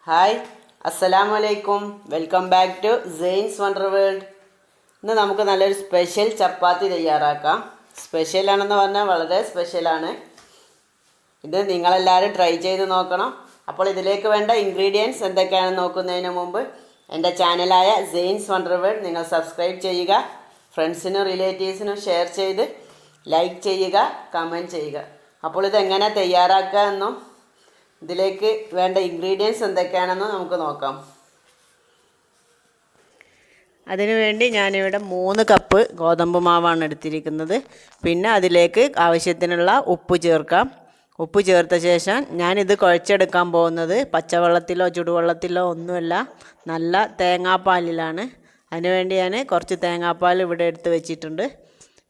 Hi, അസ്സലാമു അലൈക്കും. Welcome back to science wonder world. ഇന്ന് നമുക്ക് നല്ലൊരു സ്പെഷ്യൽ ചപ്പാത്തി തയ്യാറാക്കാം. സ്പെഷ്യലാണെന്ന് പറഞ്ഞാൽ വളരെ സ്പെഷ്യലാണ്. ഇത് നിങ്ങളെല്ലാവരും ട്രൈ ചെയ്ത് നോക്കണം. അപ്പോൾ ഇതിലേക്ക് വേണ്ട ഇൻഗ്രീഡിയൻസ് എന്തൊക്കെയാണെന്ന് നോക്കുന്നതിന് മുമ്പ് എൻ്റെ ചാനലായ സെയിൻസ് വണ്ടർ വേൾഡ് നിങ്ങൾ സബ്സ്ക്രൈബ് ചെയ്യുക, ഫ്രണ്ട്സിനും റിലേറ്റീവ്സിനും ഷെയർ ചെയ്ത് ലൈക്ക് ചെയ്യുക, കമൻറ്റ് ചെയ്യുക. അപ്പോൾ ഇതെങ്ങനെ തയ്യാറാക്കുക എന്നും ഇതിലേക്ക് വേണ്ട ഇൻഗ്രീഡിയൻസ് എന്തൊക്കെയാണെന്ന് നമുക്ക് നോക്കാം. അതിനുവേണ്ടി ഞാനിവിടെ 3 കപ്പ് ഗോതമ്പ് മാവാണ് എടുത്തിരിക്കുന്നത്. പിന്നെ അതിലേക്ക് ആവശ്യത്തിനുള്ള ഉപ്പ് ചേർക്കാം. ഉപ്പ് ചേർത്ത ശേഷം ഞാനിത് കുഴച്ചെടുക്കാൻ പോകുന്നത് പച്ചവെള്ളത്തിലോ ചുടുവെള്ളത്തിലോ ഒന്നുമല്ല, നല്ല തേങ്ങാപ്പാലിലാണ്. അതിനുവേണ്ടി ഞാൻ കുറച്ച് തേങ്ങാപ്പാൽ ഇവിടെ എടുത്ത് വെച്ചിട്ടുണ്ട്.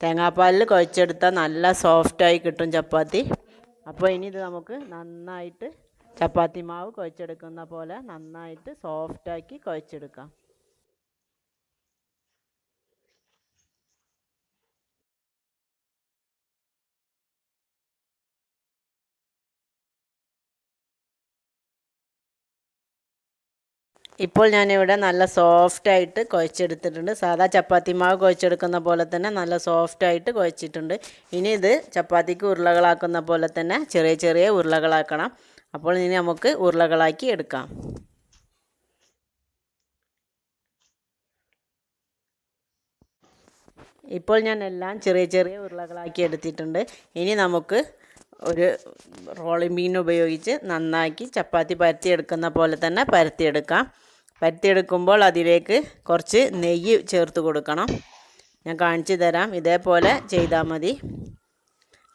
തേങ്ങാപ്പാലിൽ കുഴച്ചെടുത്താൽ നല്ല സോഫ്റ്റായി കിട്ടും ചപ്പാത്തി. അപ്പോൾ ഇനി ഇത് നമുക്ക് നന്നായിട്ട് ചപ്പാത്തി മാവ് കുഴച്ചെടുക്കുന്ന പോലെ നന്നായിട്ട് സോഫ്റ്റാക്കി കുഴച്ചെടുക്കാം. ഇപ്പോൾ ഞാനിവിടെ നല്ല സോഫ്റ്റായിട്ട് കുഴച്ചെടുത്തിട്ടുണ്ട്. സാധാ ചപ്പാത്തി മാവ് കുഴച്ചെടുക്കുന്ന പോലെ തന്നെ നല്ല സോഫ്റ്റായിട്ട് കുഴച്ചിട്ടുണ്ട്. ഇനി ഇത് ചപ്പാത്തിക്ക് ഉരുളകളാക്കുന്ന പോലെ തന്നെ ചെറിയ ചെറിയ ഉരുളകളാക്കണം. അപ്പോൾ ഇനി നമുക്ക് ഉരുളകളാക്കി എടുക്കാം. ഇപ്പോൾ ഞാൻ എല്ലാം ചെറിയ ചെറിയ ഉരുളകളാക്കി എടുത്തിട്ടുണ്ട്. ഇനി നമുക്ക് ഒരു റോളിംഗ് പിൻ ഉപയോഗിച്ച് നന്നാക്കി ചപ്പാത്തി പരത്തിയെടുക്കുന്ന പോലെ തന്നെ പരത്തിയെടുക്കാം. പരത്തിയെടുക്കുമ്പോൾ അതിലേക്ക് കുറച്ച് നെയ്യ് ചേർത്ത് കൊടുക്കണം. ഞാൻ കാണിച്ചു തരാം. ഇതേപോലെ ചെയ്താൽ മതി.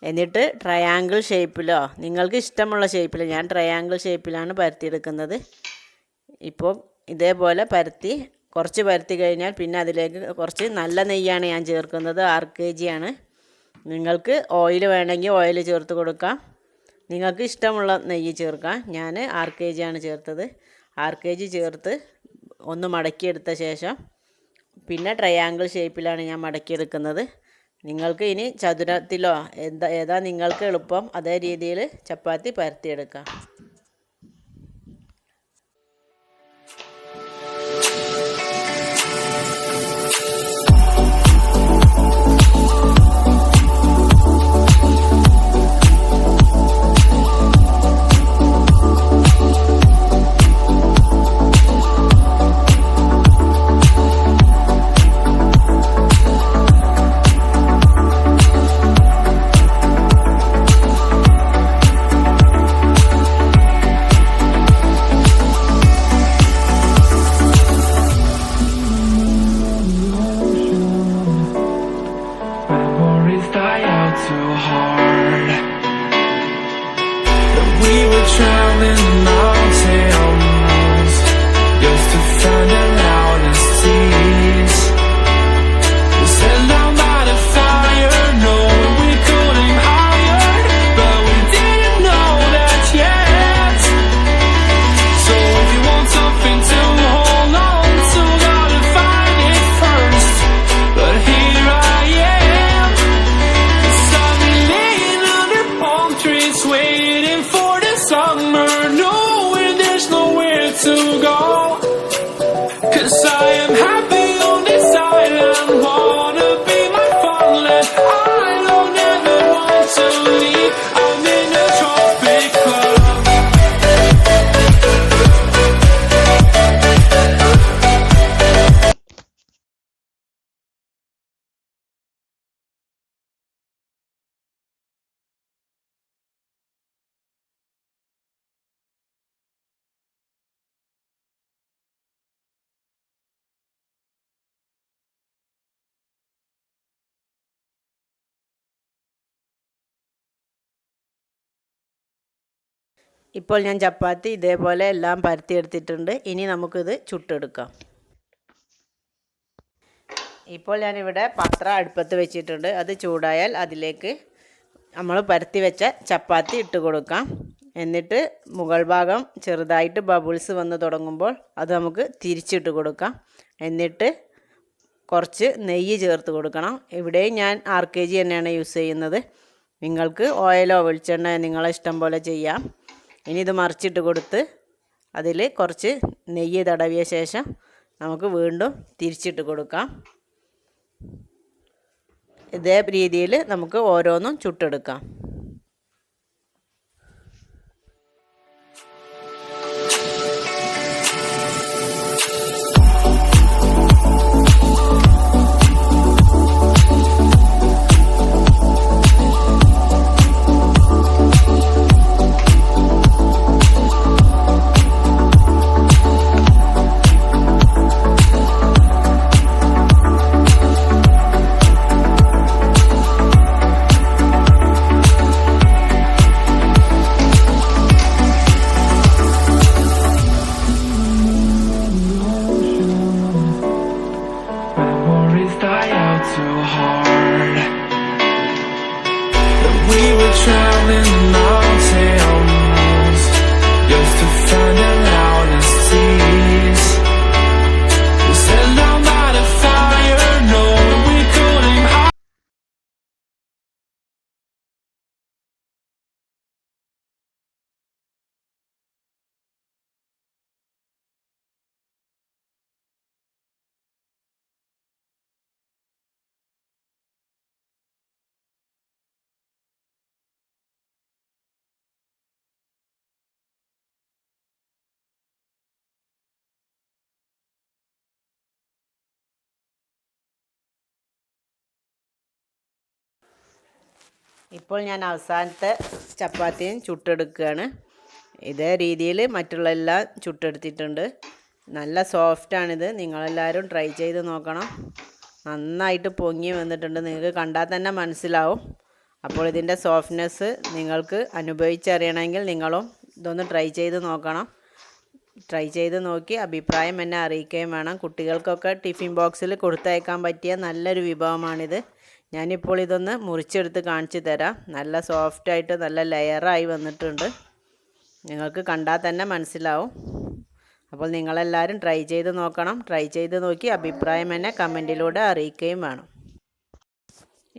എന്നിട്ട് ട്രയാങ്കിൾ ഷേപ്പിലോ നിങ്ങൾക്ക് ഇഷ്ടമുള്ള ഷേപ്പിൽ, ഞാൻ ട്രയാങ്കിൾ ഷേപ്പിലാണ് പരത്തിയെടുക്കുന്നത്. ഇപ്പോൾ ഇതേപോലെ കുറച്ച് പരത്തി കഴിഞ്ഞാൽ പിന്നെ അതിലേക്ക് കുറച്ച് നല്ല നെയ്യാണ് ഞാൻ ചേർക്കുന്നത്. 6 kg ആണ്. നിങ്ങൾക്ക് ഓയിൽ വേണമെങ്കിൽ ഓയിൽ ചേർത്ത് കൊടുക്കാം. നിങ്ങൾക്ക് ഇഷ്ടമുള്ള നെയ്യ് ചേർക്കാം. ഞാൻ 6 kg ആണ് ചേർത്തത്. 6 kg ചേർത്ത് ഒന്ന് മടക്കിയെടുത്ത ശേഷം പിന്നെ ട്രയാങ്കിൾ ഷേപ്പിലാണ് ഞാൻ മടക്കിയെടുക്കുന്നത്. നിങ്ങൾക്ക് ഇനി ചതുരത്തിലോ ഏതാ നിങ്ങൾക്ക് എളുപ്പം അതേ രീതിയിൽ ചപ്പാത്തി പരത്തിയെടുക്കാം. ഇപ്പോൾ ഞാൻ ചപ്പാത്തി ഇതേപോലെ എല്ലാം പരത്തിയെടുത്തിട്ടുണ്ട്. ഇനി നമുക്കിത് ചുട്ടെടുക്കാം. ഇപ്പോൾ ഞാനിവിടെ പാത്രം അടുപ്പത്ത് വെച്ചിട്ടുണ്ട്. അത് ചൂടായാൽ അതിലേക്ക് നമ്മൾ പരത്തി വെച്ച ചപ്പാത്തി ഇട്ട് കൊടുക്കാം. എന്നിട്ട് മുകൾ ഭാഗം ചെറുതായിട്ട് ബബിൾസ് വന്ന് തുടങ്ങുമ്പോൾ അത് നമുക്ക് തിരിച്ചിട്ട് കൊടുക്കാം. എന്നിട്ട് കുറച്ച് നെയ്യ് ചേർത്ത് കൊടുക്കണം. ഇവിടെയും ഞാൻ 6 kg തന്നെയാണ് യൂസ് ചെയ്യുന്നത്. നിങ്ങൾക്ക് ഓയിലോ വെളിച്ചെണ്ണ നിങ്ങളെ ഇഷ്ടം പോലെ ചെയ്യാം. ഇനി ഇത് മറിച്ചിട്ട് കൊടുത്ത് അതിൽ കുറച്ച് നെയ്യ് തടവിയ ശേഷം നമുക്ക് വീണ്ടും തിരിച്ചിട്ട് കൊടുക്കാം. ഇതേ രീതിയിൽ നമുക്ക് ഓരോന്നും ചുട്ടെടുക്കാം. Traveling mountains just to find the loudest seas. We set down by the fire, knowing we couldn't hide. ഇപ്പോൾ ഞാൻ അവസാനത്തെ ചപ്പാത്തിയും ചുട്ടെടുക്കുകയാണ്. ഇതേ രീതിയിൽ മറ്റുള്ള എല്ലാം ചുട്ടെടുത്തിട്ടുണ്ട്. നല്ല സോഫ്റ്റാണിത്. നിങ്ങളെല്ലാവരും ട്രൈ ചെയ്ത് നോക്കണം. നന്നായിട്ട് പൊങ്ങി വന്നിട്ടുണ്ട്. നിങ്ങൾക്ക് കണ്ടാൽ തന്നെ മനസ്സിലാവും. അപ്പോൾ ഇതിൻ്റെ സോഫ്റ്റ്നെസ് നിങ്ങൾക്ക് അനുഭവിച്ചറിയണമെങ്കിൽ നിങ്ങളും ഇതൊന്ന് ട്രൈ ചെയ്ത് നോക്കണം. ട്രൈ ചെയ്ത് നോക്കി അഭിപ്രായം എന്നെ അറിയിക്കുകയും വേണം. കുട്ടികൾക്കൊക്കെ ടിഫിൻ ബോക്സിൽ കൊടുത്തയക്കാൻ പറ്റിയ നല്ലൊരു വിഭവമാണിത്. ഞാനിപ്പോൾ ഇതൊന്ന് മുറിച്ചെടുത്ത് കാണിച്ചു തരാം. നല്ല സോഫ്റ്റായിട്ട് നല്ല ലെയറായി വന്നിട്ടുണ്ട്. നിങ്ങൾക്ക് കണ്ടാൽ തന്നെ മനസ്സിലാവും. അപ്പോൾ നിങ്ങളെല്ലാവരും ട്രൈ ചെയ്ത് നോക്കണം. ട്രൈ ചെയ്ത് നോക്കി അഭിപ്രായം എന്നെ കമൻറ്റിലൂടെ അറിയിക്കുകയും വേണം.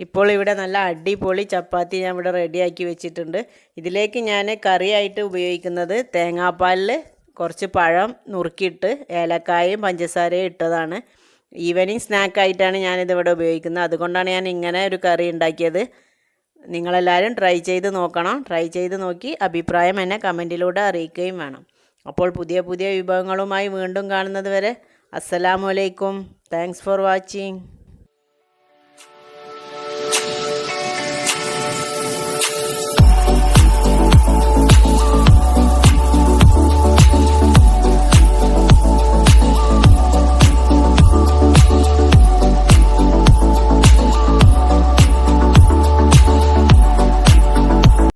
ഇപ്പോൾ ഇവിടെ നല്ല അടിപൊളി ചപ്പാത്തി ഞാൻ ഇവിടെ റെഡിയാക്കി വെച്ചിട്ടുണ്ട്. ഇതിലേക്ക് ഞാൻ കറിയായിട്ട് ഉപയോഗിക്കുന്നത് തേങ്ങാപ്പാലിൽ കുറച്ച് പഴം നുറുക്കിയിട്ട് ഏലക്കായും പഞ്ചസാരയും ഇട്ടതാണ്. ഈവനിങ് സ്നാക്കായിട്ടാണ് ഞാനിതിവിടെ ഉപയോഗിക്കുന്നത്. അതുകൊണ്ടാണ് ഞാൻ ഇങ്ങനെ ഒരു കറി ഉണ്ടാക്കിയത്. നിങ്ങളെല്ലാവരും ട്രൈ ചെയ്ത് നോക്കണം. ട്രൈ ചെയ്ത് നോക്കി അഭിപ്രായം എന്നെ കമൻറ്റിലൂടെ അറിയിക്കുകയും വേണം. അപ്പോൾ പുതിയ പുതിയ വിഭവങ്ങളുമായി വീണ്ടും കാണുന്നത് വരെ അസ്സലാമു അലൈക്കും. Thanks for watching.